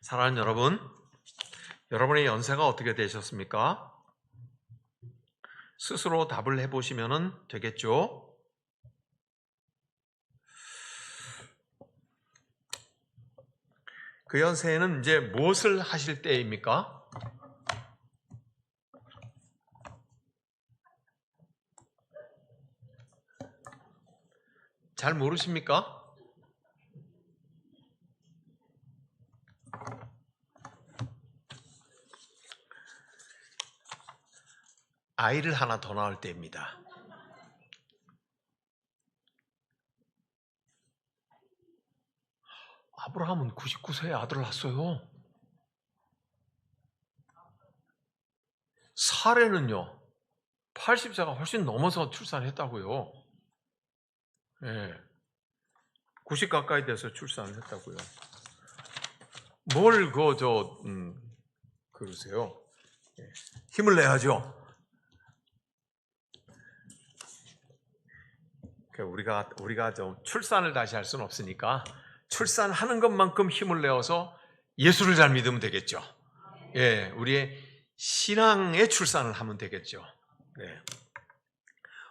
사랑하는 여러분, 여러분의 연세가 어떻게 되셨습니까? 스스로 답을 해보시면 되겠죠? 그 연세에는 이제 무엇을 하실 때입니까? 잘 모르십니까? 아이를 하나 더 낳을 때입니다. 아브라함은 99세에 아들을 낳았어요. 사례는요, 80세가 훨씬 넘어서 출산했다고요. 예, 90 가까이 돼서 출산을 했다고요. 뭘 그러세요? 예, 힘을 내야죠. 우리가 좀 출산을 다시 할 수는 없으니까 출산하는 것만큼 힘을 내어서 예수를 잘 믿으면 되겠죠. 예, 우리의 신앙의 출산을 하면 되겠죠. 네.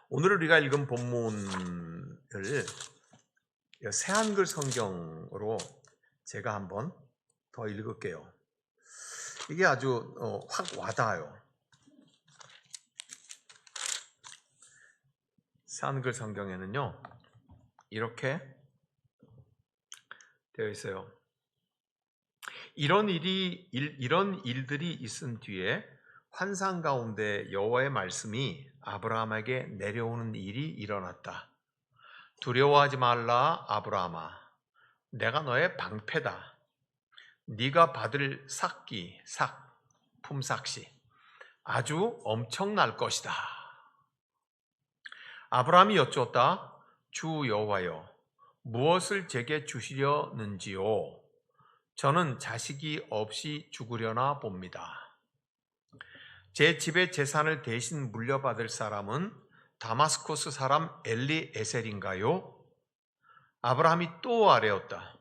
오늘 우리가 읽은 본문을 새한글 성경으로 제가 한번 더 읽을게요. 이게 아주 확 와닿아요. 새한글 성경에는요, 이렇게 되어 있어요. 이런 일들이 있은 뒤에 환상 가운데 여호와의 말씀이 아브라함에게 내려오는 일이 일어났다. 두려워하지 말라, 아브라함아. 내가 너의 방패다. 네가 받을 품삯이 아주 엄청날 것이다. 아브라함이 여쭈었다. 주 여호와여, 무엇을 제게 주시려는지요? 저는 자식이 없이 죽으려나 봅니다. 제 집의 재산을 대신 물려받을 사람은 다마스코스 사람 엘리에셀인가요? 아브라함이 또 아뢰었다.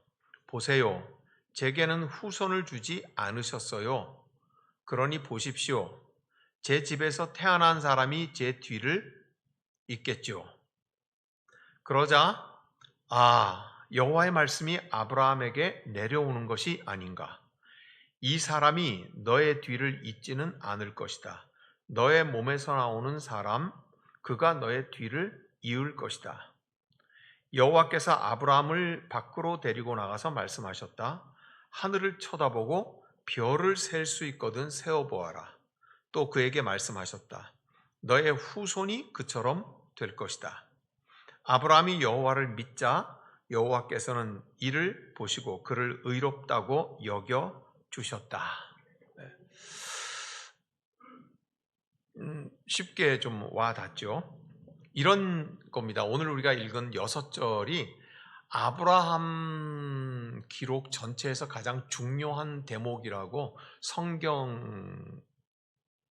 보세요, 제게는 후손을 주지 않으셨어요. 그러니 보십시오. 제 집에서 태어난 사람이 제 뒤를 잇겠죠. 그러자 여호와의 말씀이 아브라함에게 내려오는 것이 아닌가. 이 사람이 너의 뒤를 잇지는 않을 것이다. 너의 몸에서 나오는 사람, 그가 너의 뒤를 이을 것이다. 여호와께서 아브라함을 밖으로 데리고 나가서 말씀하셨다. 하늘을 쳐다보고 별을 셀 수 있거든 세어보아라. 또 그에게 말씀하셨다. 너의 후손이 그처럼 될 것이다. 아브라함이 여호와를 믿자 여호와께서는 이를 보시고 그를 의롭다고 여겨 주셨다. 쉽게 좀 와닿죠. 이런 겁니다. 오늘 우리가 읽은 6절이 아브라함 기록 전체에서 가장 중요한 대목이라고 성경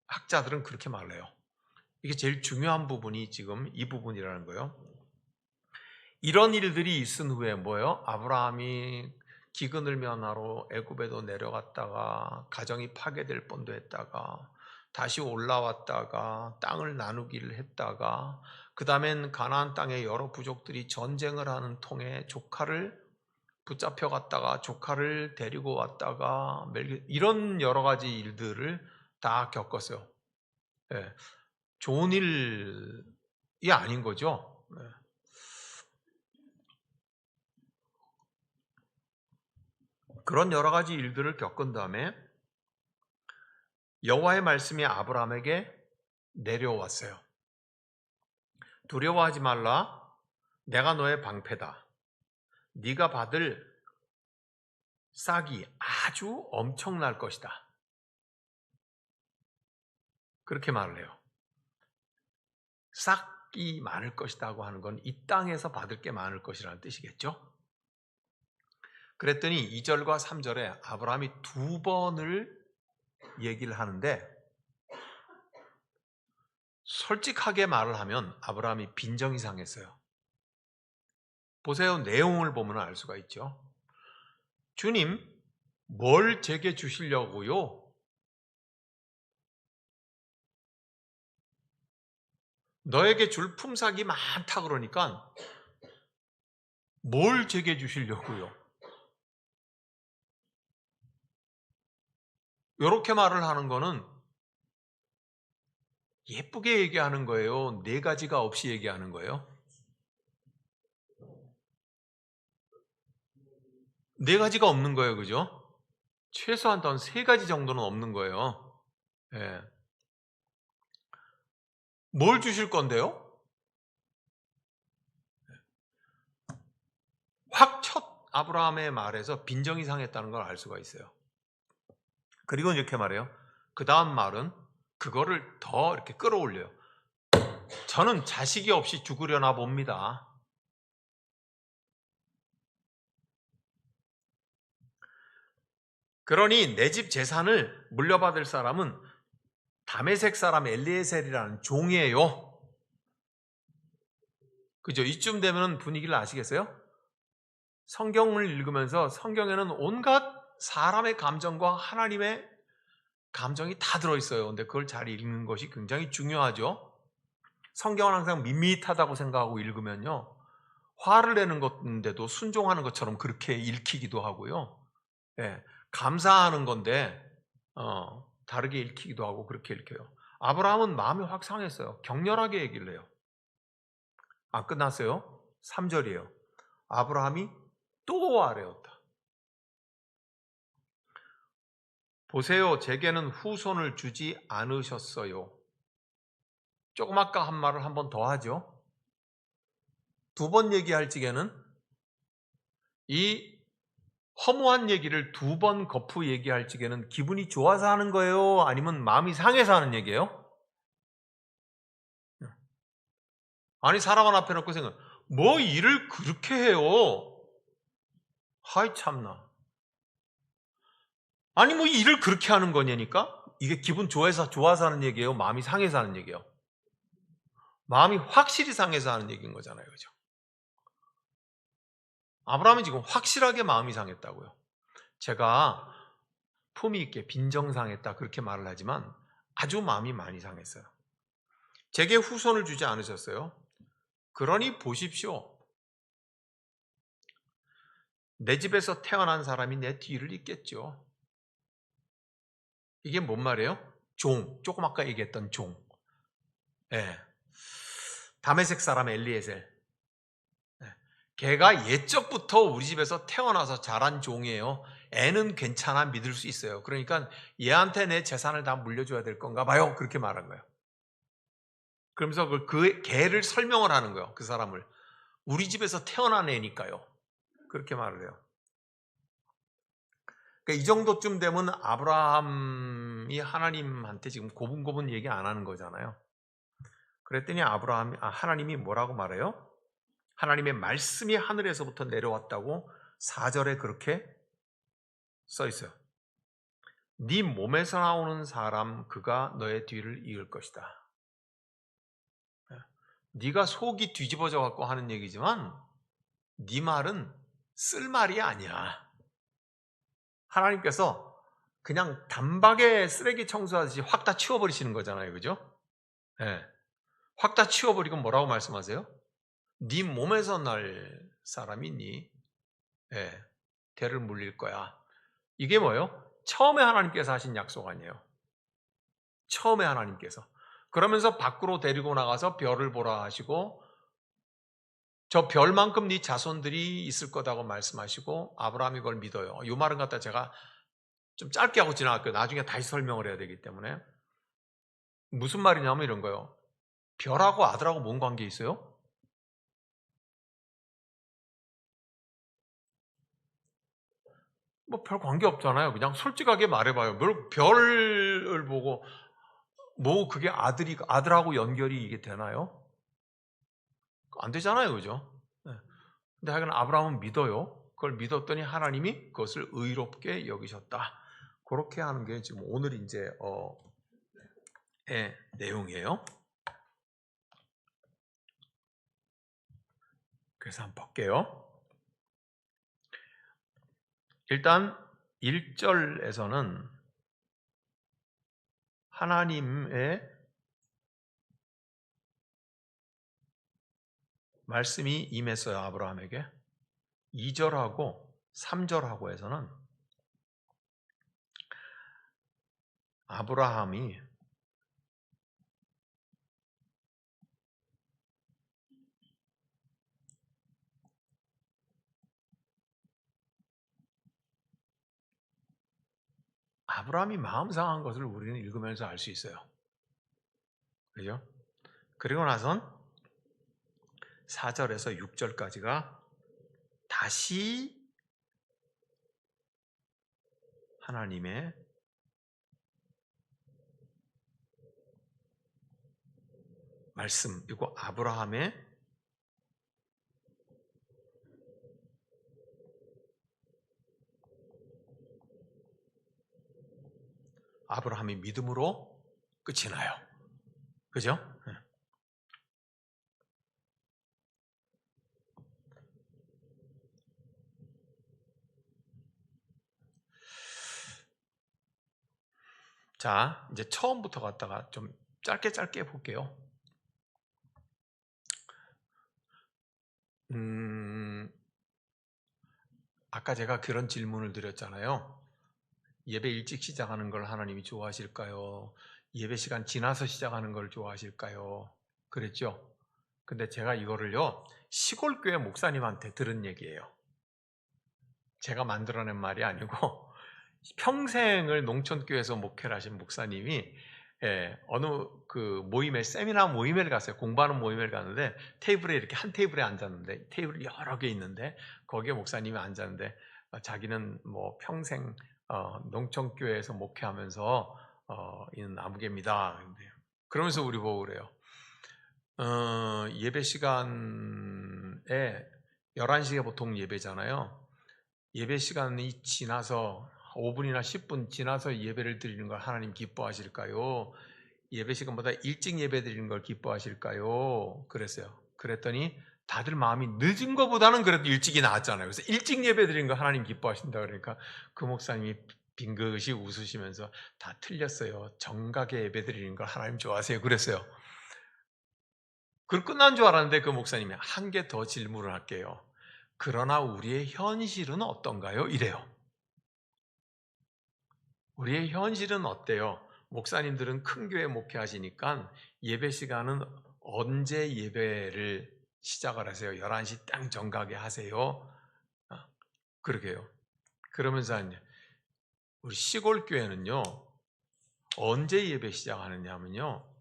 학자들은 그렇게 말해요. 이게 제일 중요한 부분이 지금 이 부분이라는 거예요. 이런 일들이 있은 후에 뭐예요? 아브라함이 기근을 면하러 애굽에도 내려갔다가 가정이 파괴될 뻔도 했다가 다시 올라왔다가 땅을 나누기를 했다가 그 다음엔 가나안 땅의 여러 부족들이 전쟁을 하는 통에 조카를 붙잡혀 갔다가 조카를 데리고 왔다가 이런 여러 가지 일들을 다 겪었어요. 네. 좋은 일이 아닌 거죠. 네. 그런 여러 가지 일들을 겪은 다음에 여호와의 말씀이 아브라함에게 내려왔어요. 두려워하지 말라. 내가 너의 방패다. 네가 받을 싹이 아주 엄청날 것이다. 그렇게 말을 해요. 싹이 많을 것이라고 하는 건 이 땅에서 받을 게 많을 것이라는 뜻이겠죠. 그랬더니 2절과 3절에 아브라함이 2번을 얘기를 하는데 솔직하게 말을 하면 아브라함이 빈정이 상했어요. 보세요. 내용을 보면 알 수가 있죠. 주님, 뭘 제게 주시려고요? 너에게 줄 품삯이 많다 그러니까 뭘 제게 주시려고요? 이렇게 말을 하는 거는 예쁘게 얘기하는 거예요. 네 가지가 없이 얘기하는 거예요. 네 가지가 없는 거예요. 그죠? 최소한 한 세 가지 정도는 없는 거예요. 예. 뭘 주실 건데요? 확 첫 아브라함의 말에서 빈정이 상했다는 걸 알 수가 있어요. 그리고 이렇게 말해요. 그 다음 말은 그거를 더 이렇게 끌어올려요. 저는 자식이 없이 죽으려나 봅니다. 그러니 내 집 재산을 물려받을 사람은 다메섹 사람 엘리에셀이라는 종이에요. 그죠? 이쯤 되면 분위기를 아시겠어요? 성경을 읽으면서 성경에는 온갖 사람의 감정과 하나님의 감정이 다 들어있어요. 근데 그걸 잘 읽는 것이 굉장히 중요하죠. 성경은 항상 밋밋하다고 생각하고 읽으면요. 화를 내는 건데도 순종하는 것처럼 그렇게 읽히기도 하고요. 예, 감사하는 건데 다르게 읽히기도 하고 그렇게 읽혀요. 아브라함은 마음이 확 상했어요. 격렬하게 얘기를 해요. 안 끝났어요. 3절이에요. 아브라함이 또 아뢰었다. 보세요, 제게는 후손을 주지 않으셨어요. 조금 아까 한 말을 한 번 더 하죠. 두 번 얘기할 적에는 이 허무한 얘기를 두 번 거푸 얘기할 적에는 기분이 좋아서 하는 거예요? 아니면 마음이 상해서 하는 얘기예요? 아니, 사람 하나 앞에 놓고 생각, 뭐 일을 그렇게 해요? 하이 참나. 아니, 뭐 일을 그렇게 하는 거냐니까? 이게 기분 좋아서 하는 얘기예요? 마음이 상해서 하는 얘기예요? 마음이 확실히 상해서 하는 얘기인 거잖아요. 그죠? 아브라함이 지금 확실하게 마음이 상했다고요. 제가 품위 있게 빈정상했다 그렇게 말을 하지만 아주 마음이 많이 상했어요. 제게 후손을 주지 않으셨어요. 그러니 보십시오. 내 집에서 태어난 사람이 내 뒤를 잇겠죠. 이게 뭔 말이에요? 종. 조금 아까 얘기했던 종. 예. 다메섹 사람 엘리에셀. 예. 걔가 옛적부터 우리 집에서 태어나서 자란 종이에요. 애는 괜찮아 믿을 수 있어요. 그러니까 얘한테 내 재산을 다 물려줘야 될 건가 봐요. 그렇게 말한 거예요. 그러면서 그 걔를 설명을 하는 거예요. 그 사람을. 우리 집에서 태어난 애니까요. 그렇게 말을 해요. 그러니까 이 정도쯤 되면 아브라함이 하나님한테 지금 고분고분 얘기 안 하는 거잖아요. 그랬더니 하나님이 뭐라고 말해요? 하나님의 말씀이 하늘에서부터 내려왔다고 4절에 그렇게 써 있어요. 네 몸에서 나오는 사람 그가 너의 뒤를 이을 것이다. 네가 속이 뒤집어져 갖고 하는 얘기지만 네 말은 쓸 말이 아니야. 하나님께서 그냥 단박에 쓰레기 청소하듯이 확 다 치워버리시는 거잖아요. 그죠? 네. 확 다 치워버리고 뭐라고 말씀하세요? 네 몸에서 날 사람이 네 대를 물릴 거야. 이게 뭐예요? 처음에 하나님께서 하신 약속 아니에요. 처음에 하나님께서. 그러면서 밖으로 데리고 나가서 별을 보라 하시고 저 별만큼 네 자손들이 있을 거다고 말씀하시고 아브라함이 그걸 믿어요. 이 말은 갖다 제가 좀 짧게 하고 지나갈게요. 나중에 다시 설명을 해야 되기 때문에. 무슨 말이냐면 이런 거예요. 별하고 아들하고 뭔 관계 있어요? 뭐 별 관계 없잖아요. 그냥 솔직하게 말해봐요. 뭘 별을 보고 뭐 그게 아들하고 연결이 이게 되나요? 안 되잖아요, 그죠? 네. 근데 하여간 아브라함은 믿어요. 그걸 믿었더니 하나님이 그것을 의롭게 여기셨다. 그렇게 하는 게 지금 오늘 이제 내용이에요. 그래서 한번 볼게요. 일단 1절에서는 하나님의 말씀이 임했어요, 아브라함에게. 2절하고 3절하고 해서는 아브라함이 마음 상한 것을 우리는 읽으면서 알 수 있어요. 그죠? 그리고 나선 4절에서 6절까지가 다시 하나님의 말씀, 그리고 아브라함이 믿음으로 끝이 나요. 그죠? 자, 이제 처음부터 갔다가 좀 짧게 볼게요. 아까 제가 그런 질문을 드렸잖아요. 예배 일찍 시작하는 걸 하나님이 좋아하실까요? 예배 시간 지나서 시작하는 걸 좋아하실까요? 그랬죠? 근데 제가 이거를요, 시골 교회 목사님한테 들은 얘기예요. 제가 만들어낸 말이 아니고 평생을 농촌교회에서 목회를 하신 목사님이 어느 그 모임에, 세미나 모임에 갔어요. 공부하는 모임에 갔는데 테이블에 이렇게 한 테이블에 앉았는데, 테이블이 여러 개 있는데 거기에 목사님이 앉았는데 자기는 뭐 평생 농촌교회에서 목회하면서 있는 아무개입니다. 그러면서 우리 보고 그래요. 예배 시간에 11시에 보통 예배잖아요. 예배 시간이 지나서 5분이나 10분 지나서 예배를 드리는 걸 하나님 기뻐하실까요? 예배 시간보다 일찍 예배 드리는 걸 기뻐하실까요? 그랬어요. 그랬더니 다들 마음이 늦은 것보다는 그래도 일찍이 나았잖아요. 그래서 일찍 예배 드리는 걸 하나님 기뻐하신다 그러니까 그 목사님이 빙긋이 웃으시면서 다 틀렸어요. 정각에 예배 드리는 걸 하나님 좋아하세요. 그랬어요. 그걸 끝난 줄 알았는데 그 목사님이 한 개 더 질문을 할게요. 그러나 우리의 현실은 어떤가요? 이래요. 우리의 현실은 어때요? 목사님들은 큰 교회 목회하시니까 예배 시간은 언제 예배를 시작을 하세요? 11시 딱 정각에 하세요? 그러게요. 그러면서 우리 시골 교회는요, 언제 예배 시작하느냐 하면요,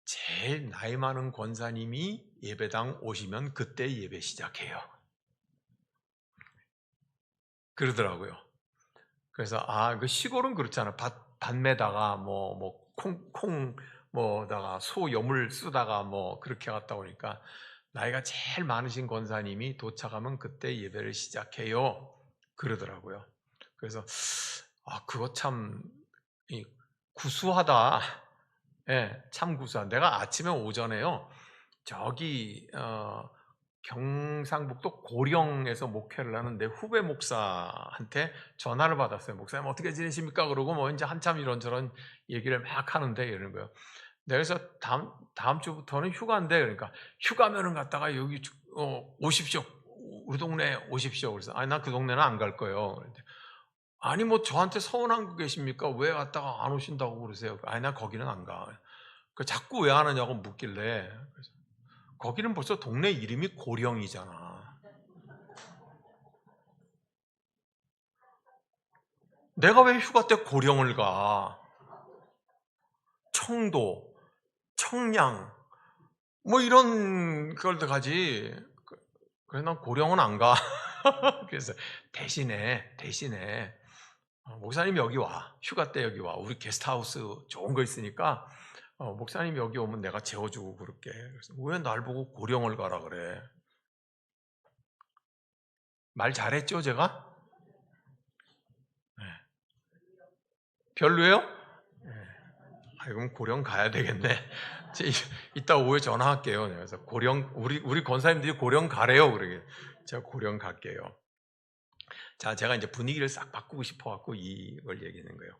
제일 나이 많은 권사님이 예배당 오시면 그때 예배 시작해요. 그러더라고요. 그래서 그 시골은 그렇잖아. 밭매다가 뭐다가 소 여물 쓰다가 뭐 그렇게 갔다 오니까 나이가 제일 많으신 권사님이 도착하면 그때 예배를 시작해요. 그러더라고요. 그래서 그거 참 구수하다. 예, 참 구수한. 내가 아침에 오전에요. 저기 경상북도 고령에서 목회를 하는 내 후배 목사한테 전화를 받았어요. 목사님 어떻게 지내십니까? 그러고 뭐 이제 한참 이런저런 얘기를 막 하는데 이러는 거예요. 그래서 다음 주부터는 휴가인데, 그러니까 휴가면은 갔다가 여기 오십시오. 우리 동네 오십시오. 그래서 난 그 동네는 안 갈 거예요. 아니 뭐 저한테 서운한 거 계십니까? 왜 갔다가 안 오신다고 그러세요? 나 거기는 안 가. 자꾸 왜 안 하냐고 묻길래, 그래서 거기는 벌써 동네 이름이 고령이잖아. 내가 왜 휴가 때 고령을 가? 청도, 청량, 뭐 이런 걸 가지. 그래서 난 고령은 안 가. 그래서 대신에 목사님 여기 와. 휴가 때 여기 와. 우리 게스트하우스 좋은 거 있으니까 목사님 여기 오면 내가 재워주고 그럴게. 그래서 왜 날 보고 고령을 가라 그래? 말 잘했죠 제가? 네. 별로예요? 네. 그럼 고령 가야 되겠네. 이따 오후에 전화할게요. 그래서 고령 우리 권사님들이 고령 가래요. 그러게 제가 고령 갈게요. 자, 제가 이제 분위기를 싹 바꾸고 싶어갖고 이걸 얘기하는 거예요.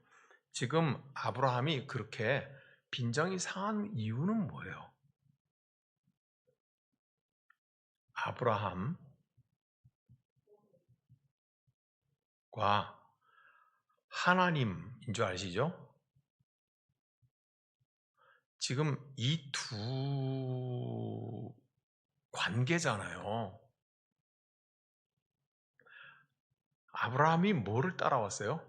지금 아브라함이 그렇게 빈정이 상한 이유는 뭐예요? 아브라함과 하나님인 줄 아시죠? 지금 이 두 관계잖아요. 아브라함이 뭐를 따라왔어요?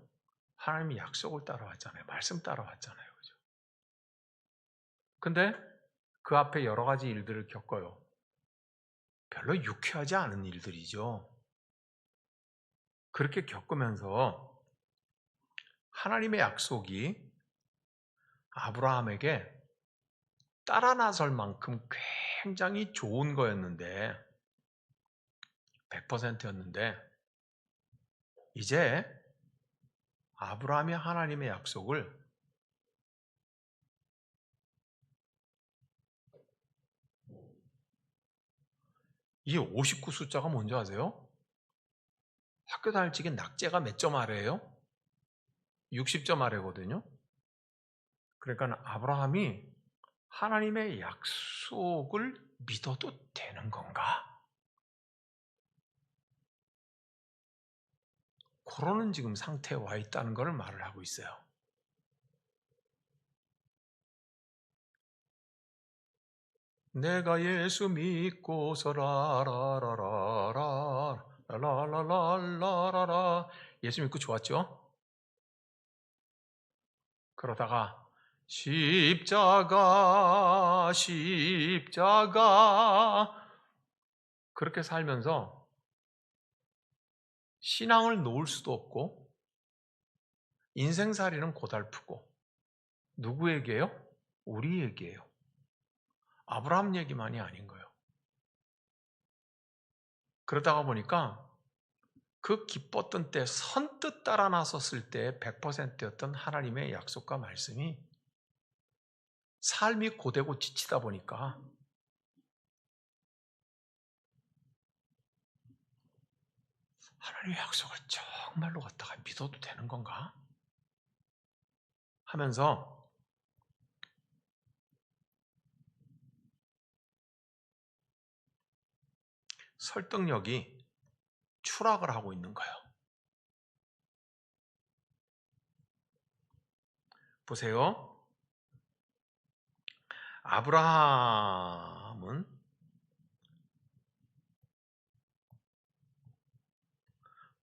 하나님이 약속을 따라왔잖아요. 말씀 따라왔잖아요. 그죠? 근데 그 앞에 여러 가지 일들을 겪어요. 별로 유쾌하지 않은 일들이죠. 그렇게 겪으면서 하나님의 약속이 아브라함에게 따라 나설 만큼 굉장히 좋은 거였는데 100%였는데 이제 아브라함이 하나님의 약속을 이 59 숫자가 뭔지 아세요? 학교 다닐 적에 낙제가 몇 점 아래예요? 60점 아래거든요. 그러니까 아브라함이 하나님의 약속을 믿어도 되는 건가? 그러는 지금 상태에 와 있다는 것을 말을 하고 있어요. 내가 예수 믿고서 라라라라라 라라라라라라 예수 믿고 좋았죠? 그러다가 십자가 그렇게 살면서 신앙을 놓을 수도 없고 인생살이는 고달프고 누구에게요? 우리에게요. 아브라함 얘기만이 아닌 거예요. 그러다가 보니까 그 기뻤던 때 선뜻 따라 나섰을 때 100%였던 하나님의 약속과 말씀이 삶이 고되고 지치다 보니까 하나님의 약속을 정말로 갖다가 믿어도 되는 건가? 하면서 설득력이 추락을 하고 있는 거예요. 보세요. 아브라함은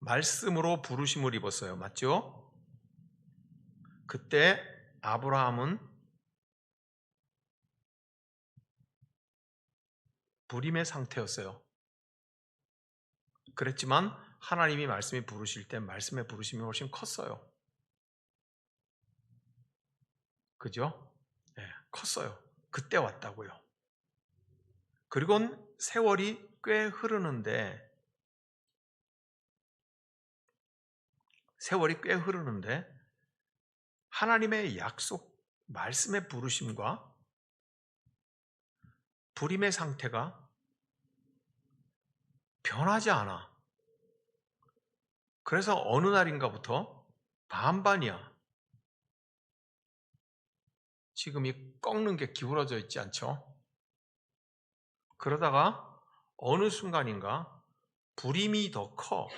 말씀으로 부르심을 입었어요. 맞죠? 그때 아브라함은 불임의 상태였어요. 그랬지만 하나님이 말씀이 부르실 때 말씀의 부르심이 훨씬 컸어요. 그죠? 네, 컸어요. 그때 왔다고요. 그리고 세월이 꽤 흐르는데 하나님의 약속, 말씀의 부르심과 불임의 상태가 변하지 않아. 그래서 어느 날인가부터 반반이야. 지금 이 꺾는 게 기울어져 있지 않죠? 그러다가 어느 순간인가 불임이 더 커.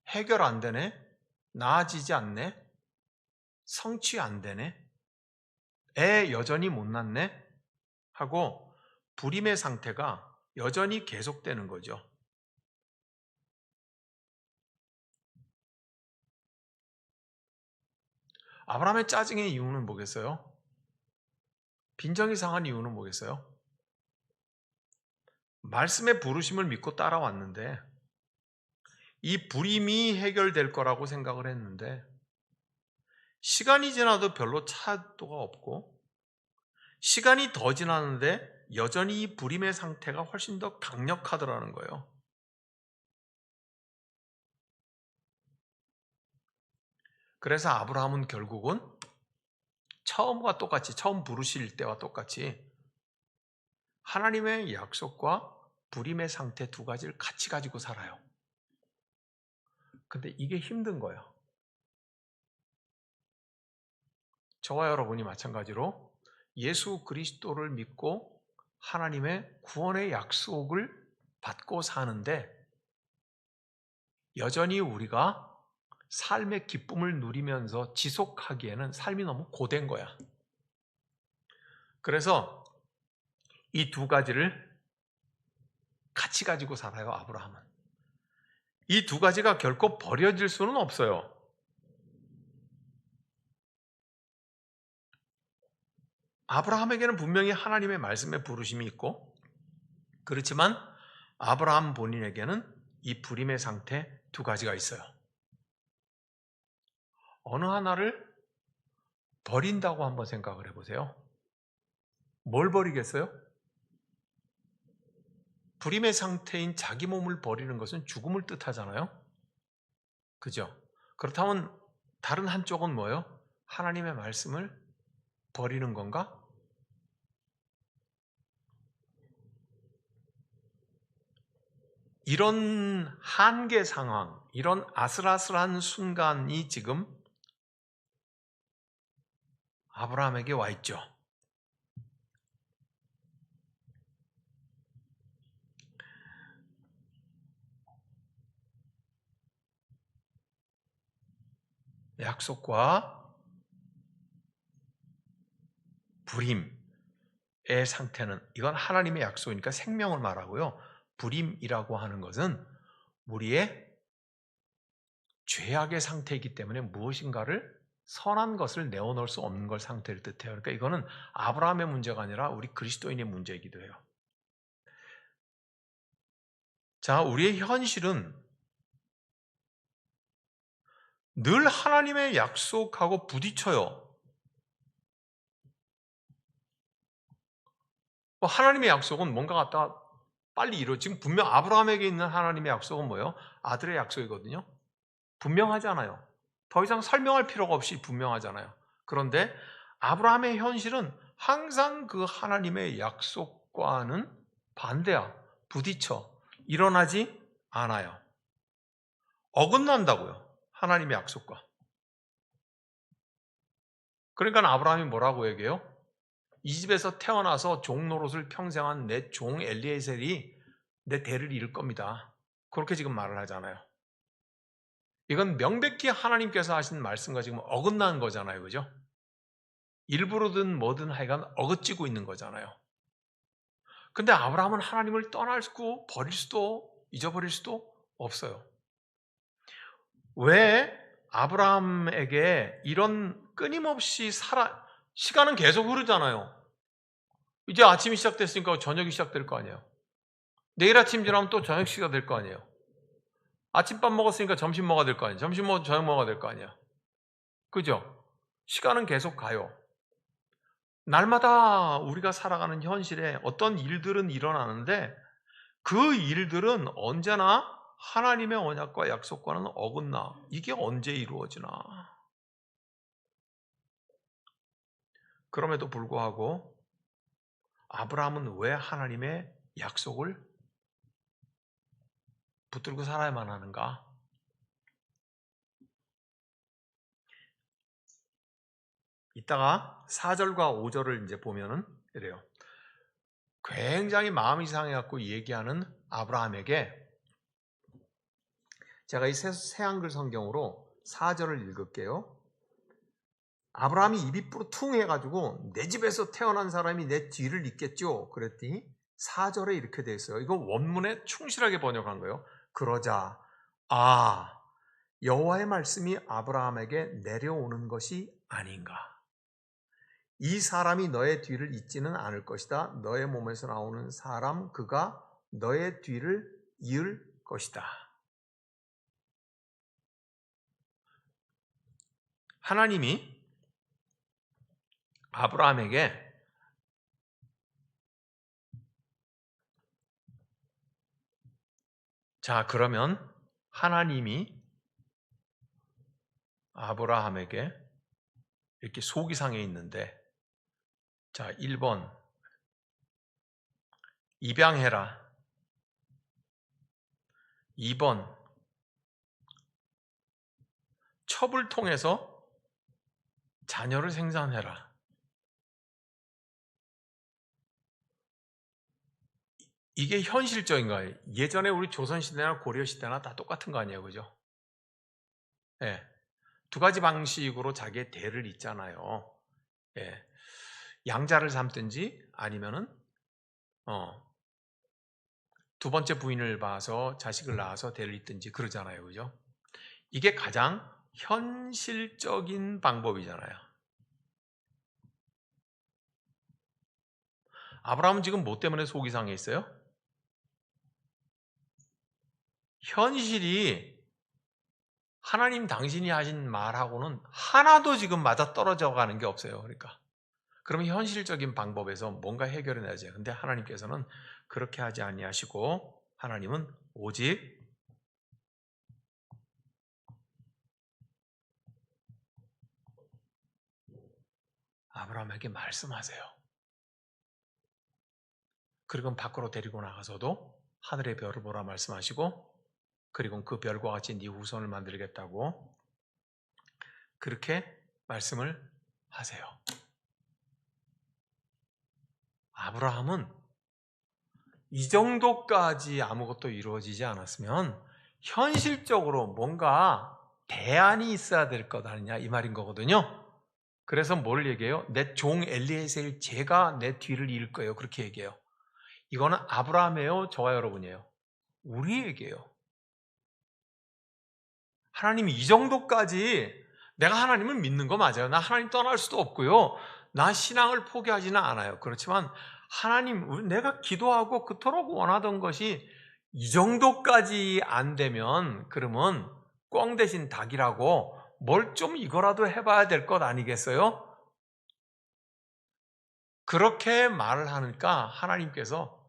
해결 안 되네? 나아지지 않네? 성취 안 되네? 애 여전히 못 낳네? 하고 불임의 상태가 여전히 계속되는 거죠. 아브라함의 짜증의 이유는 뭐겠어요? 빈정이 상한 이유는 뭐겠어요? 말씀의 부르심을 믿고 따라왔는데 이 불임이 해결될 거라고 생각을 했는데 시간이 지나도 별로 차도가 없고 시간이 더 지나는데 여전히 이 불임의 상태가 훨씬 더 강력하더라는 거예요. 그래서 아브라함은 결국은 처음과 똑같이 처음 부르실 때와 똑같이 하나님의 약속과 불임의 상태 두 가지를 같이 가지고 살아요. 근데 이게 힘든 거예요. 저와 여러분이 마찬가지로 예수 그리스도를 믿고 하나님의 구원의 약속을 받고 사는데 여전히 우리가 삶의 기쁨을 누리면서 지속하기에는 삶이 너무 고된 거야. 그래서 이 두 가지를 같이 가지고 살아요, 아브라함은. 이 두 가지가 결코 버려질 수는 없어요. 아브라함에게는 분명히 하나님의 말씀에 부르심이 있고, 그렇지만 아브라함 본인에게는 이 불임의 상태 두 가지가 있어요. 어느 하나를 버린다고 한번 생각을 해보세요. 뭘 버리겠어요? 불임의 상태인 자기 몸을 버리는 것은 죽음을 뜻하잖아요. 그죠? 그렇다면 다른 한쪽은 뭐예요? 하나님의 말씀을 버리는 건가? 이런 한계 상황, 이런 아슬아슬한 순간이 지금 아브라함에게 와 있죠. 약속과 불임의 상태는, 이건 하나님의 약속이니까 생명을 말하고요. 불임이라고 하는 것은 우리의 죄악의 상태이기 때문에 무엇인가를 선한 것을 내어놓을 수 없는 걸 상태를 뜻해요. 그러니까 이거는 아브라함의 문제가 아니라 우리 그리스도인의 문제이기도 해요. 자, 우리의 현실은 늘 하나님의 약속하고 부딪혀요. 하나님의 약속은 뭔가 갖다 빨리 이루어. 지금 분명 아브라함에게 있는 하나님의 약속은 뭐예요? 아들의 약속이거든요. 분명하잖아요. 더 이상 설명할 필요가 없이 분명하잖아요. 그런데 아브라함의 현실은 항상 그 하나님의 약속과는 반대야. 부딪혀. 일어나지 않아요. 어긋난다고요. 하나님의 약속과. 그러니까 아브라함이 뭐라고 얘기해요? 이 집에서 태어나서 종 노릇을 평생 한 내 종 엘리에셀이 내 대를 이을 겁니다. 그렇게 지금 말을 하잖아요. 이건 명백히 하나님께서 하신 말씀과 지금 어긋난 거잖아요. 그죠? 일부러든 뭐든 하여간 어긋지고 있는 거잖아요. 근데 아브라함은 하나님을 떠날 수고 버릴 수도 잊어버릴 수도 없어요. 왜 아브라함에게 이런 끊임없이 시간은 계속 흐르잖아요. 이제 아침이 시작됐으니까 저녁이 시작될 거 아니에요. 내일 아침 지나면 또 저녁 시가 될 거 아니에요. 아침밥 먹었으니까 점심 먹어야 될 거 아니에요. 점심 먹어도 저녁 먹어야 될 거 아니에요. 그죠? 시간은 계속 가요. 날마다 우리가 살아가는 현실에 어떤 일들은 일어나는데 그 일들은 언제나 하나님의 언약과 약속과는 어긋나. 이게 언제 이루어지나. 그럼에도 불구하고 아브라함은 왜 하나님의 약속을 붙들고 살아야만 하는가? 이따가 4절과 5절을 이제 보면은 이래요. 굉장히 마음이 상해갖고 얘기하는 아브라함에게 제가 이 새 한글 성경으로 4절을 읽을게요. 아브라함이 입이 뿌르퉁 해가지고 내 집에서 태어난 사람이 내 뒤를 잇겠죠? 그랬더니 4절에 이렇게 돼 있어요. 이거 원문에 충실하게 번역한 거예요. 그러자 여호와의 말씀이 아브라함에게 내려오는 것이 아닌가. 이 사람이 너의 뒤를 잇지는 않을 것이다. 너의 몸에서 나오는 사람 그가 너의 뒤를 이을 것이다. 하나님이 아브라함에게 그러면 하나님이 아브라함에게 이렇게 속이 상해 있는데 1번 입양해라. 2번 첩을 통해서 자녀를 생산해라. 이게 현실적인 거예요. 예전에 우리 조선시대나 고려시대나 다 똑같은 거 아니에요, 그죠? 예. 두 가지 방식으로 자기의 대를 잇잖아요. 예. 양자를 삼든지 아니면은 두 번째 부인을 봐서 자식을 낳아서 대를 잇든지 그러잖아요, 그죠? 이게 가장 현실적인 방법이잖아요. 아브라함은 지금 뭐 때문에 속이 상해 있어요? 현실이 하나님 당신이 하신 말하고는 하나도 지금 맞아 떨어져 가는 게 없어요. 그러니까 그러면 현실적인 방법에서 뭔가 해결해 내야죠. 근데 하나님께서는 그렇게 하지 아니하시고 하나님은 오직 아브라함에게 말씀하세요. 그리고 밖으로 데리고 나가서도 하늘의 별을 보라 말씀하시고, 그리고 그 별과 같이 네 후손을 만들겠다고 그렇게 말씀을 하세요. 아브라함은 이 정도까지 아무것도 이루어지지 않았으면 현실적으로 뭔가 대안이 있어야 될 것 아니냐 이 말인 거거든요. 그래서 뭘 얘기해요? 내 종 엘리에셀 제가 내 뒤를 이을 거예요. 그렇게 얘기해요. 이거는 아브라함이에요? 저와 여러분이에요? 우리 얘기예요. 하나님이 이 정도까지 내가 하나님을 믿는 거 맞아요. 나 하나님 떠날 수도 없고요. 나 신앙을 포기하지는 않아요. 그렇지만 하나님, 내가 기도하고 그토록 원하던 것이 이 정도까지 안 되면 그러면 꽝 대신 닭이라고 뭘 좀 이거라도 해봐야 될 것 아니겠어요? 그렇게 말을 하니까 하나님께서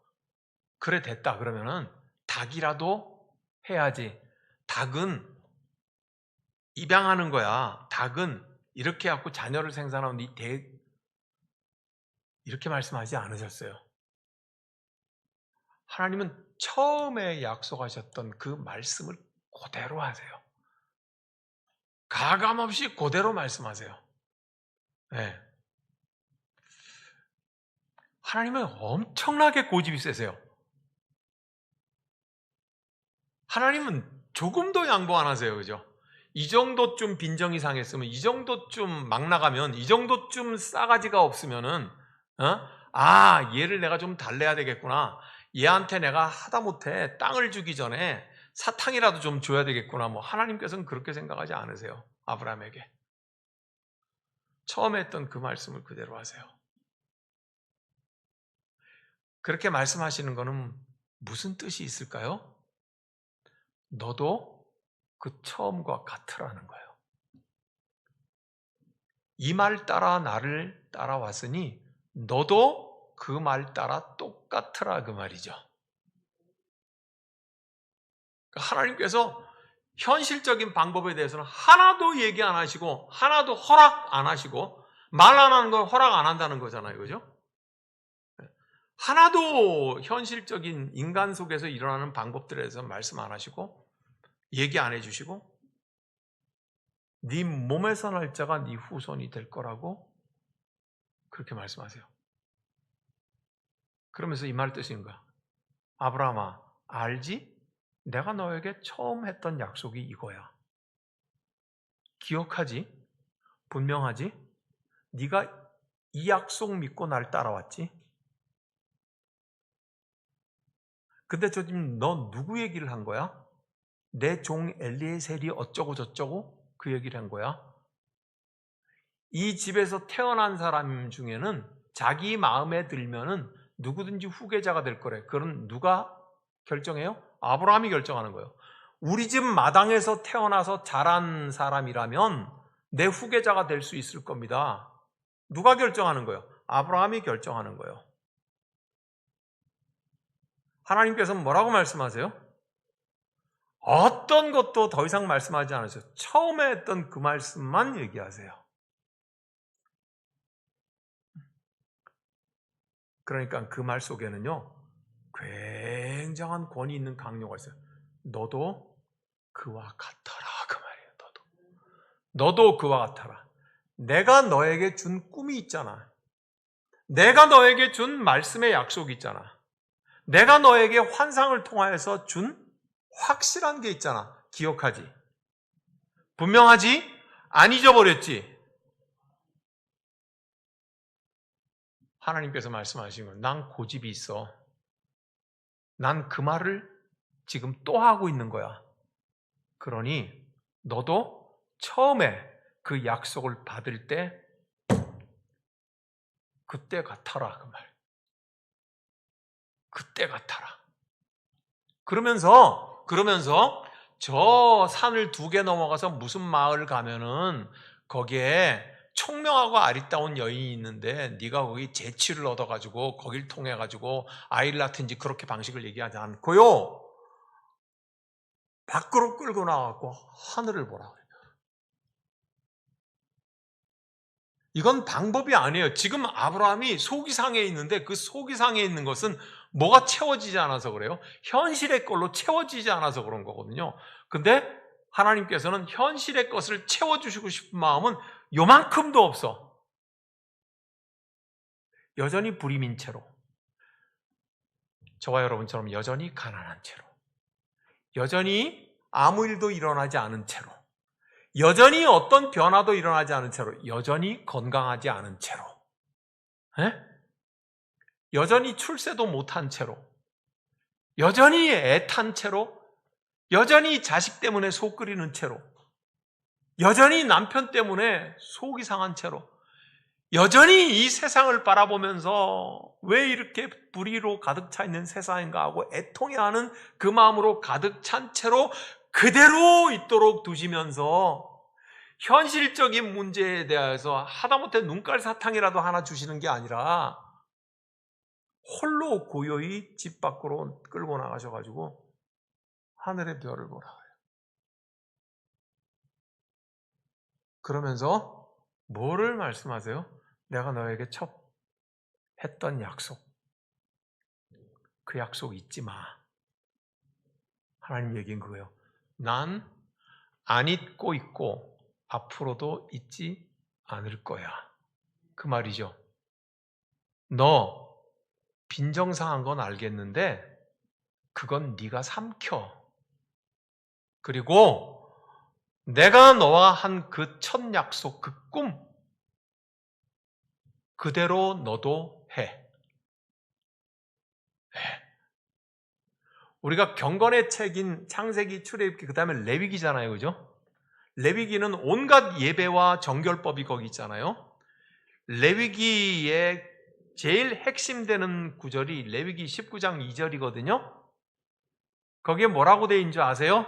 그래 됐다 그러면은 닭이라도 해야지. 닭은 입양하는 거야. 닭은 이렇게 해갖고 자녀를 생산하면 이렇게 말씀하지 않으셨어요. 하나님은 처음에 약속하셨던 그 말씀을 그대로 하세요. 가감없이 그대로 말씀하세요. 네. 하나님은 엄청나게 고집이 세세요. 하나님은 조금도 양보 안 하세요. 그죠? 이 정도쯤 빈정이 상했으면, 이 정도쯤 막 나가면, 이 정도쯤 싸가지가 없으면은, 얘를 내가 좀 달래야 되겠구나. 얘한테 내가 하다못해 땅을 주기 전에 사탕이라도 좀 줘야 되겠구나. 뭐 하나님께서는 그렇게 생각하지 않으세요. 아브라함에게. 처음에 했던 그 말씀을 그대로 하세요. 그렇게 말씀하시는 거는 무슨 뜻이 있을까요? 너도 그 처음과 같으라는 거예요. 이 말 따라 나를 따라왔으니 너도 그 말 따라 똑같으라 그 말이죠. 하나님께서 현실적인 방법에 대해서는 하나도 얘기 안 하시고 하나도 허락 안 하시고 말 안 하는 건 허락 안 한다는 거잖아요. 그죠? 하나도 현실적인 인간 속에서 일어나는 방법들에 대해서 말씀 안 하시고 얘기 안 해주시고 네 몸에서 날 자가 네 후손이 될 거라고 그렇게 말씀하세요. 그러면서 이 말 뜻인가? 아브라함아, 알지? 내가 너에게 처음 했던 약속이 이거야. 기억하지? 분명하지? 네가 이 약속 믿고 날 따라왔지? 근데 저 지금 너 누구 얘기를 한 거야? 내 종 엘리에셀이 어쩌고 저쩌고 그 얘기를 한 거야? 이 집에서 태어난 사람 중에는 자기 마음에 들면은 누구든지 후계자가 될 거래. 그건 누가 결정해요? 아브라함이 결정하는 거예요. 우리 집 마당에서 태어나서 자란 사람이라면 내 후계자가 될 수 있을 겁니다. 누가 결정하는 거예요? 아브라함이 결정하는 거예요. 하나님께서는 뭐라고 말씀하세요? 어떤 것도 더 이상 말씀하지 않으세요. 처음에 했던 그 말씀만 얘기하세요. 그러니까 그 말 속에는요, 굉장한 권위 있는 강요가 있어요. 너도 그와 같아라 그 말이에요. 너도 그와 같아라. 내가 너에게 준 꿈이 있잖아. 내가 너에게 준 말씀의 약속이 있잖아. 내가 너에게 환상을 통하여서 준 확실한 게 있잖아. 기억하지? 분명하지? 안 잊어버렸지? 하나님께서 말씀하신 건 난 고집이 있어. 난 그 말을 지금 또 하고 있는 거야. 그러니 너도 처음에 그 약속을 받을 때 그때 같아라 그 말. 그때 같아라. 그러면서 저 산을 2개 넘어가서 무슨 마을 가면은 거기에 총명하고 아리따운 여인이 있는데 네가 거기 재치를 얻어가지고 거길 통해가지고 아이를 낳든지 그렇게 방식을 얘기하지 않고요. 밖으로 끌고 나가고 하늘을 보라. 이건 방법이 아니에요. 지금 아브라함이 속이상에 있는데 그 속이상에 있는 것은 뭐가 채워지지 않아서 그래요? 현실의 걸로 채워지지 않아서 그런 거거든요. 근데 하나님께서는 현실의 것을 채워주시고 싶은 마음은 요만큼도 없어. 여전히 불임인 채로, 저와 여러분처럼 여전히 가난한 채로, 여전히 아무 일도 일어나지 않은 채로, 여전히 어떤 변화도 일어나지 않은 채로, 여전히 건강하지 않은 채로, 여전히 출세도 못한 채로, 여전히 애탄 채로, 여전히 자식 때문에 속 끓이는 채로, 여전히 남편 때문에 속이 상한 채로, 여전히 이 세상을 바라보면서 왜 이렇게 불의로 가득 차 있는 세상인가 하고 애통해하는 그 마음으로 가득 찬 채로 그대로 있도록 두시면서 현실적인 문제에 대해서 하다못해 눈깔 사탕이라도 하나 주시는 게 아니라 홀로 고요히 집 밖으로 끌고 나가셔가지고 하늘의 별을 보라. 그러면서 뭐를 말씀하세요? 내가 너에게 첫 했던 약속, 그 약속 잊지 마. 하나님 얘기는 그거예요. 난 안 잊고 있고 앞으로도 잊지 않을 거야. 그 말이죠. 너 빈정상한 건 알겠는데 그건 네가 삼켜. 그리고 내가 너와 한 그 첫 약속, 그 꿈 그대로 너도 해. 우리가 경건의 책인 창세기, 출애굽기, 그 다음에 레위기잖아요. 그죠? 레위기는 온갖 예배와 정결법이 거기 있잖아요. 레위기의 제일 핵심되는 구절이 레위기 19장 2절이거든요. 거기에 뭐라고 되어 있는 줄 아세요?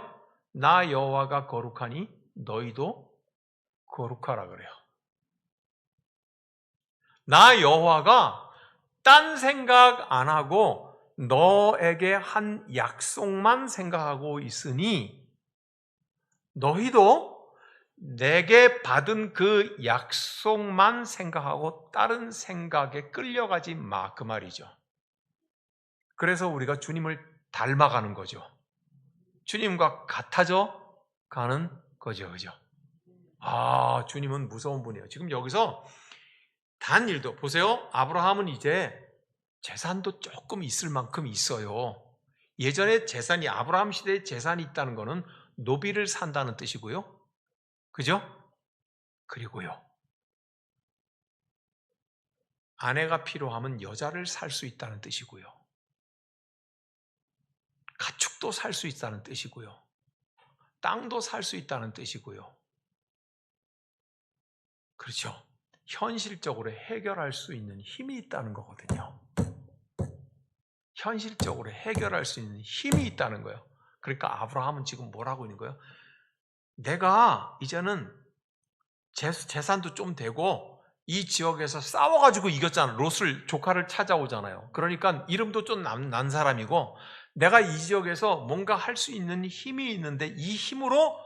나 여호와가 거룩하니 너희도 거룩하라 그래요. 나 여호와가 딴 생각 안 하고 너에게 한 약속만 생각하고 있으니 너희도 내게 받은 그 약속만 생각하고 다른 생각에 끌려가지 마, 그 말이죠. 그래서 우리가 주님을 닮아가는 거죠. 주님과 같아져 가는 거죠. 그죠? 아, 주님은 무서운 분이에요. 지금 여기서 단 일도, 보세요. 아브라함은 이제 재산도 조금 있을 만큼 있어요. 예전에 재산이, 아브라함 시대에 재산이 있다는 것은 노비를 산다는 뜻이고요. 그죠? 그리고요, 아내가 필요하면 여자를 살 수 있다는 뜻이고요. 가축도 살 수 있다는 뜻이고요. 땅도 살 수 있다는 뜻이고요. 그렇죠? 현실적으로 해결할 수 있는 힘이 있다는 거거든요. 현실적으로 해결할 수 있는 힘이 있다는 거예요. 그러니까 아브라함은 지금 뭘 하고 있는 거예요? 내가 이제는 재산도 좀 되고 이 지역에서 싸워가지고 이겼잖아. 롯을, 조카를 찾아오잖아요. 그러니까 이름도 좀 난 사람이고 내가 이 지역에서 뭔가 할 수 있는 힘이 있는데 이 힘으로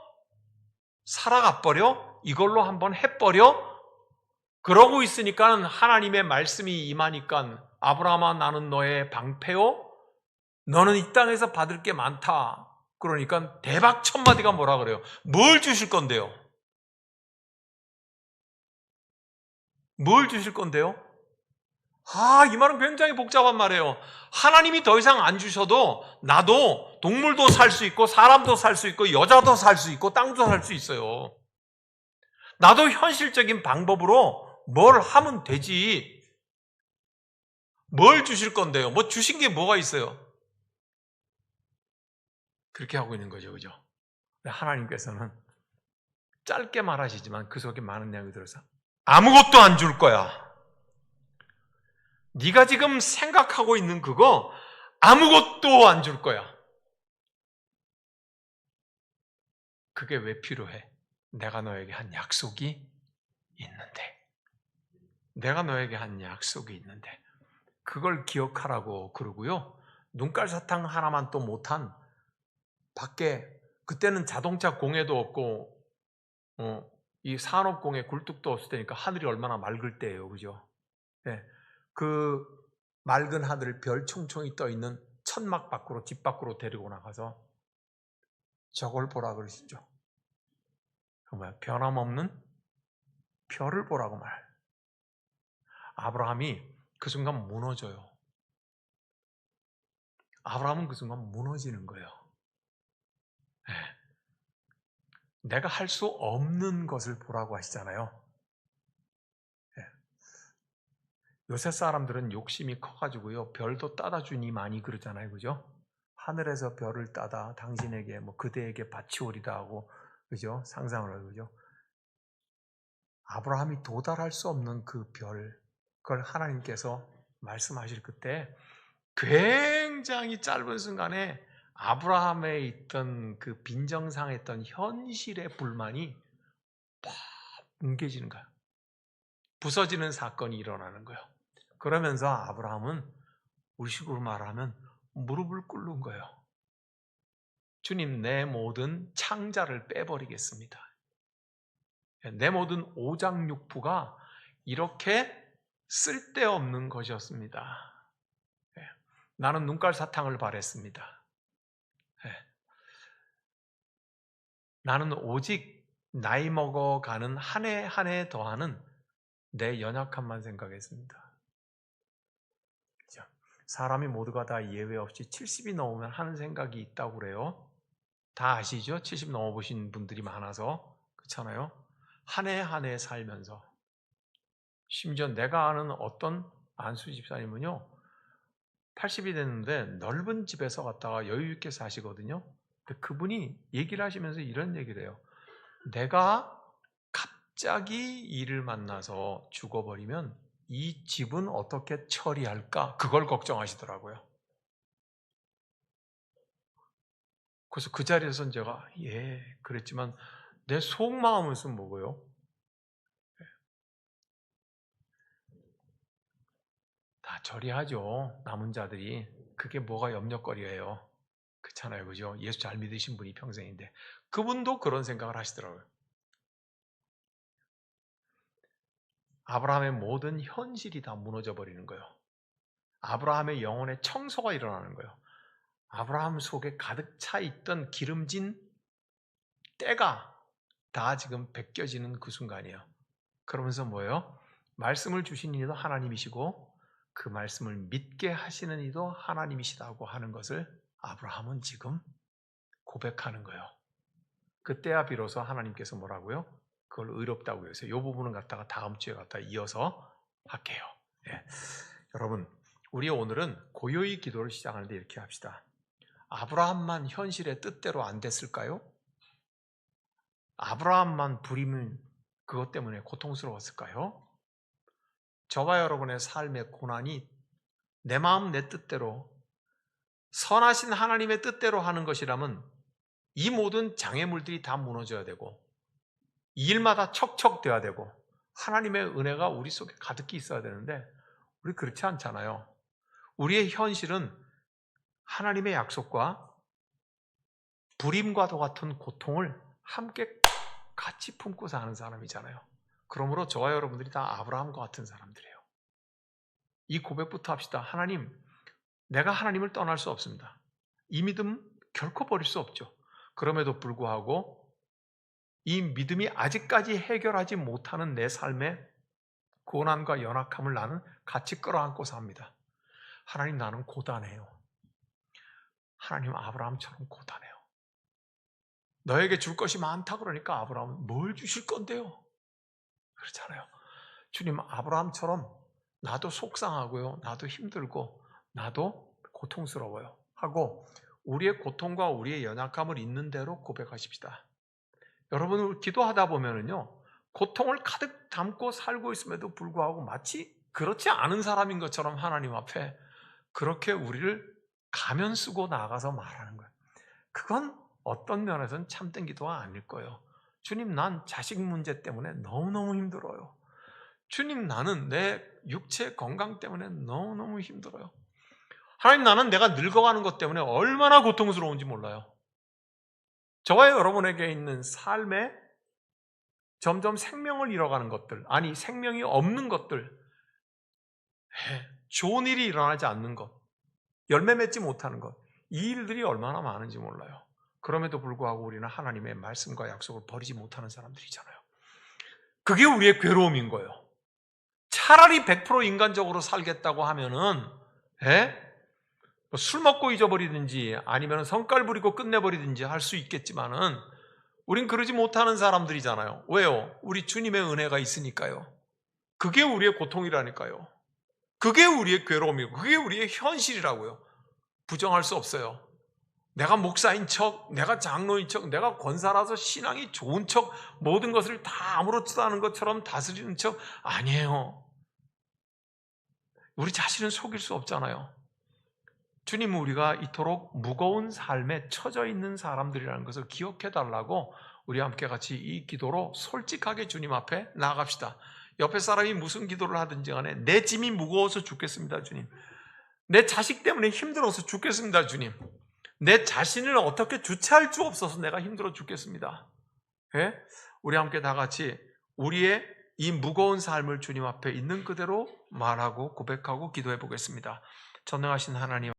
살아가 버려? 이걸로 한번 해버려? 그러고 있으니까 하나님의 말씀이 임하니까 아브라함아 나는 너의 방패요? 너는 이 땅에서 받을 게 많다. 그러니까 대박 첫 마디가 뭐라 그래요? 뭘 주실 건데요? 뭘 주실 건데요? 이 말은 굉장히 복잡한 말이에요. 하나님이 더 이상 안 주셔도 나도 동물도 살 수 있고 사람도 살 수 있고 여자도 살 수 있고 땅도 살 수 있어요. 나도 현실적인 방법으로 뭘 하면 되지. 뭘 주실 건데요? 뭐 주신 게 뭐가 있어요? 그렇게 하고 있는 거죠. 그죠? 하나님께서는 짧게 말하시지만 그 속에 많은 내용이 들어서 아무것도 안 줄 거야. 네가 지금 생각하고 있는 그거 아무것도 안 줄 거야. 그게 왜 필요해? 내가 너에게 한 약속이 있는데. 내가 너에게 한 약속이 있는데. 그걸 기억하라고 그러고요. 눈깔 사탕 하나만 또 못한 밖에 그때는 자동차 공해도 없고 이 산업공해 굴뚝도 없을 때니까 하늘이 얼마나 맑을 때예요. 그죠? 네. 그 맑은 하늘 별 총총이 떠 있는 천막 밖으로 집 밖으로 데리고 나가서 저걸 보라 그러시죠. 그 뭐야? 변함없는 별을 보라고 말. 아브라함이 그 순간 무너져요. 아브라함은 그 순간 무너지는 거예요. 네. 내가 할 수 없는 것을 보라고 하시잖아요. 네. 요새 사람들은 욕심이 커가지고요. 별도 따다 주니 많이 그러잖아요. 그죠? 하늘에서 별을 따다 당신에게 그대에게 바치오리다 하고 그죠? 상상을 하고 그죠? 아브라함이 도달할 수 없는 그 별, 그걸 하나님께서 말씀하실 그때 굉장히 짧은 순간에 아브라함에 있던 그 빈정상했던 현실의 불만이 팍 뭉개지는 거예요. 부서지는 사건이 일어나는 거예요. 그러면서 아브라함은 우리식으로 말하면 무릎을 꿇는 거예요. 주님, 내 모든 창자를 빼버리겠습니다. 내 모든 오장육부가 이렇게 쓸데없는 것이었습니다. 나는 눈깔 사탕을 바랬습니다. 나는 오직 나이 먹어가는 한 해 한 해 더하는 내 연약함만 생각했습니다. 사람이 모두가 다 예외 없이 70이 넘으면 하는 생각이 있다고 그래요. 다 아시죠? 70 넘어보신 분들이 많아서 그렇잖아요. 한 해 한 해 살면서 심지어 내가 아는 어떤 안수 집사님은요 80이 됐는데 넓은 집에서 갔다가 여유 있게 사시거든요. 근데 그분이 얘기를 하시면서 이런 얘기를 해요. 내가 갑자기 일을 만나서 죽어버리면 이 집은 어떻게 처리할까? 그걸 걱정하시더라고요. 그래서 그 자리에서 제가 그랬지만 내 속마음은 뭐고요? 다 처리하죠. 남은 자들이. 그게 뭐가 염려거리예요. 그렇잖아요. 그죠? 예수 잘 믿으신 분이 평생인데. 그분도 그런 생각을 하시더라고요. 아브라함의 모든 현실이 다 무너져 버리는 거예요. 아브라함의 영혼의 청소가 일어나는 거예요. 아브라함 속에 가득 차 있던 기름진 때가 다 지금 벗겨지는 그 순간이에요. 그러면서 뭐예요? 말씀을 주신 이도 하나님이시고 그 말씀을 믿게 하시는 이도 하나님이시다고 하는 것을 아브라함은 지금 고백하는 거예요. 그때야 비로소 하나님께서 뭐라고요? 그걸 의롭다고 해서 이 부분은 갖다가 다음 주에 갖다 이어서 할게요. 여러분, 우리 오늘은 고요히 기도를 시작하는데 이렇게 합시다. 아브라함만 현실의 뜻대로 안 됐을까요? 아브라함만 불임은 그것 때문에 고통스러웠을까요? 저와 여러분의 삶의 고난이 내 마음 내 뜻대로 선하신 하나님의 뜻대로 하는 것이라면 이 모든 장애물들이 다 무너져야 되고 이 일마다 척척돼야 되고 하나님의 은혜가 우리 속에 가득히 있어야 되는데 우리 그렇지 않잖아요. 우리의 현실은 하나님의 약속과 불임과도 같은 고통을 함께 같이 품고 사는 사람이잖아요. 그러므로 저와 여러분들이 다 아브라함과 같은 사람들이에요. 이 고백부터 합시다. 하나님, 내가 하나님을 떠날 수 없습니다. 이 믿음 결코 버릴 수 없죠. 그럼에도 불구하고 이 믿음이 아직까지 해결하지 못하는 내 삶의 고난과 연약함을 나는 같이 끌어안고 삽니다. 하나님, 나는 고단해요. 하나님, 아브라함처럼 고단해요. 너에게 줄 것이 많다 그러니까 아브라함은 뭘 주실 건데요? 그렇잖아요. 주님, 아브라함처럼 나도 속상하고요, 나도 힘들고 나도 고통스러워요 하고 우리의 고통과 우리의 연약함을 있는 대로 고백하십시다. 여러분, 기도하다 보면은요, 고통을 가득 담고 살고 있음에도 불구하고 마치 그렇지 않은 사람인 것처럼 하나님 앞에 그렇게 우리를 가면 쓰고 나가서 말하는 거예요. 그건 어떤 면에서는 참된 기도가 아닐 거예요. 주님, 난 자식 문제 때문에 너무너무 힘들어요. 주님, 나는 내 육체 건강 때문에 너무너무 힘들어요. 하나님, 나는 내가 늙어가는 것 때문에 얼마나 고통스러운지 몰라요. 저와 여러분에게 있는 삶에 점점 생명을 잃어가는 것들, 아니 생명이 없는 것들, 좋은 일이 일어나지 않는 것, 열매 맺지 못하는 것, 이 일들이 얼마나 많은지 몰라요. 그럼에도 불구하고 우리는 하나님의 말씀과 약속을 버리지 못하는 사람들이잖아요. 그게 우리의 괴로움인 거예요. 차라리 100% 인간적으로 살겠다고 하면은 술 먹고 잊어버리든지 아니면 성깔 부리고 끝내버리든지 할 수 있겠지만은 우린 그러지 못하는 사람들이잖아요. 왜요? 우리 주님의 은혜가 있으니까요. 그게 우리의 고통이라니까요. 그게 우리의 괴로움이고 그게 우리의 현실이라고요. 부정할 수 없어요. 내가 목사인 척, 내가 장로인 척, 내가 권사라서 신앙이 좋은 척, 모든 것을 다 아무렇지도 않은 것처럼 다스리는 척 아니에요. 우리 자신은 속일 수 없잖아요. 주님은 우리가 이토록 무거운 삶에 처져 있는 사람들이라는 것을 기억해 달라고 우리 함께 같이 이 기도로 솔직하게 주님 앞에 나아갑시다. 옆에 사람이 무슨 기도를 하든지 간에 내 짐이 무거워서 죽겠습니다, 주님. 내 자식 때문에 힘들어서 죽겠습니다, 주님. 내 자신을 어떻게 주체할 수 없어서 내가 힘들어 죽겠습니다. 예? 우리 함께 다 같이 우리의 이 무거운 삶을 주님 앞에 있는 그대로 말하고 고백하고 기도해 보겠습니다. 전능하신 하나님,